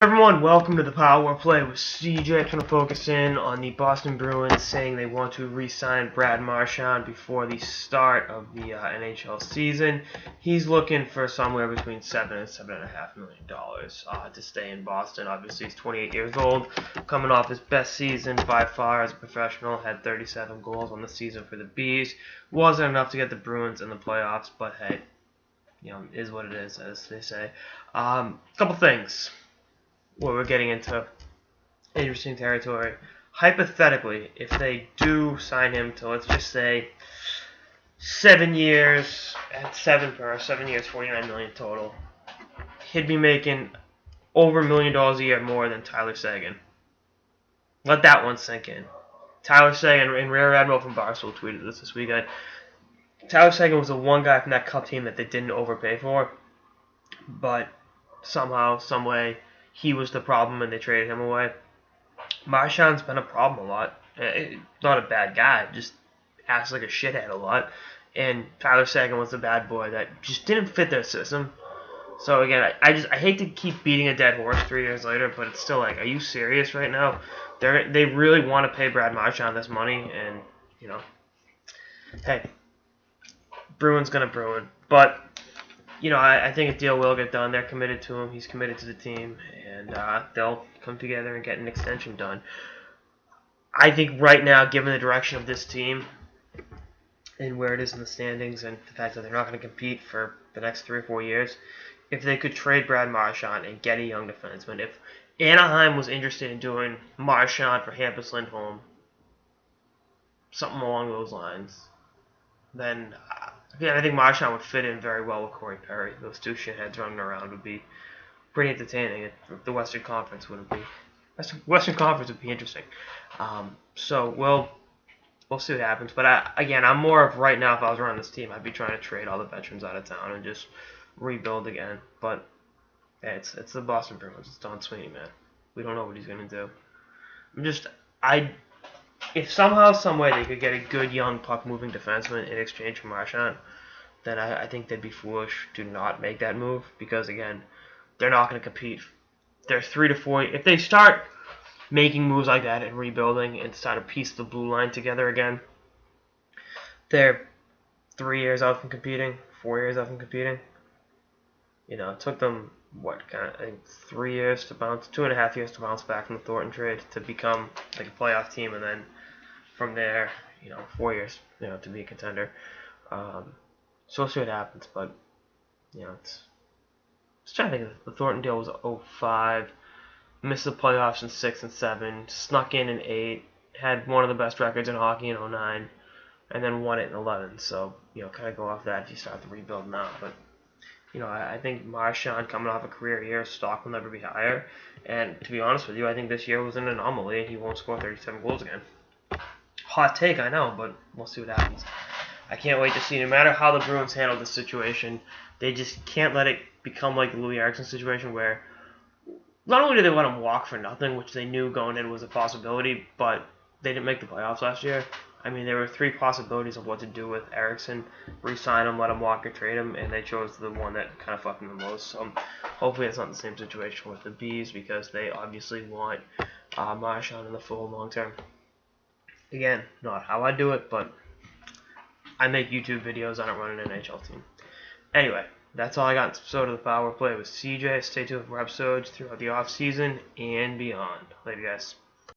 Everyone, welcome to the Power Play with CJ. I'm going to focus in on the Boston Bruins saying they want to re-sign Brad Marchand before the start of the NHL season. He's looking for somewhere between $7 and $7.5 million to stay in Boston. Obviously, he's 28 years old, coming off his best season by far as a professional. Had 37 goals on the season for the Bees. Wasn't enough to get the Bruins in the playoffs, but hey, you know, it is what it is, as they say. Couple things. Well, we're getting into interesting territory. Hypothetically, if they do sign him to, let's just say, 7 years at 7 years, $49 million total, he'd be making over $1 million a year more than Tyler Seguin. Let that one sink in. Tyler Seguin, and Rear Admiral from Barstool tweeted this weekend. Tyler Seguin was the one guy from that Cup team that they didn't overpay for, but somehow, some way, he was the problem and they traded him away. Marchand's been a problem a lot. Not a bad guy, just acts like a shithead a lot. And Tyler Seguin was the bad boy that just didn't fit their system. So again, I hate to keep beating a dead horse 3 years later, but it's still like, are you serious right now? They really want to pay Brad Marchand this money, and you know, hey, Bruins gonna Bruin, but. You know, I think a deal will get done. They're committed to him. He's committed to the team. And they'll come together and get an extension done. I think right now, given the direction of this team and where it is in the standings and the fact that they're not going to compete for the next 3 or 4 years, if they could trade Brad Marchand and get a young defenseman, if Anaheim was interested in doing Marchand for Hampus Lindholm, something along those lines, then I think Marchand would fit in very well with Corey Perry. Those two shitheads running around would be pretty entertaining. The Western Conference wouldn't be. Western Conference would be interesting. So we'll see what happens. But I'm more of right now. If I was running this team, I'd be trying to trade all the veterans out of town and just rebuild again. But yeah, it's the Boston Bruins. It's Don Sweeney, man. We don't know what he's gonna do. If somehow, some way they could get a good young puck-moving defenseman in exchange for Marchand, then I think they'd be foolish to not make that move because, again, they're not going to compete. They're 3 to 4. If they start making moves like that and rebuilding and start to piece the blue line together again, they're 3 years out from competing, 4 years out from competing. You know, it took them, 3 years to bounce, 2.5 years to bounce back from the Thornton trade to become like a playoff team, and then from there, 4 years, to be a contender. So we'll see what happens, but it's trying to think. The Thornton deal was 2005, missed the playoffs in 6 and 7, snuck in 8, had one of the best records in hockey in 2009, and then won it in 2011. So kind of go off that if you start the rebuild now, but. I think Marchand coming off a career year, stock will never be higher. And to be honest with you, I think this year was an anomaly and he won't score 37 goals again. Hot take, I know, but we'll see what happens. I can't wait to see. No matter how the Bruins handle this situation, they just can't let it become like the Louis Eriksson situation where not only did they let him walk for nothing, which they knew going in was a possibility, but they didn't make the playoffs last year. I mean, there were 3 possibilities of what to do with Eriksson: re-sign him, let him walk, or trade him, and they chose the one that kind of fucked them the most. So hopefully it's not the same situation with the Bees because they obviously want Marchand in the full long term. Again, not how I do it, but I make YouTube videos. I don't run an NHL team. Anyway, that's all I got in this episode of the Power Play with CJ. Stay tuned for episodes throughout the off season and beyond. Later, guys.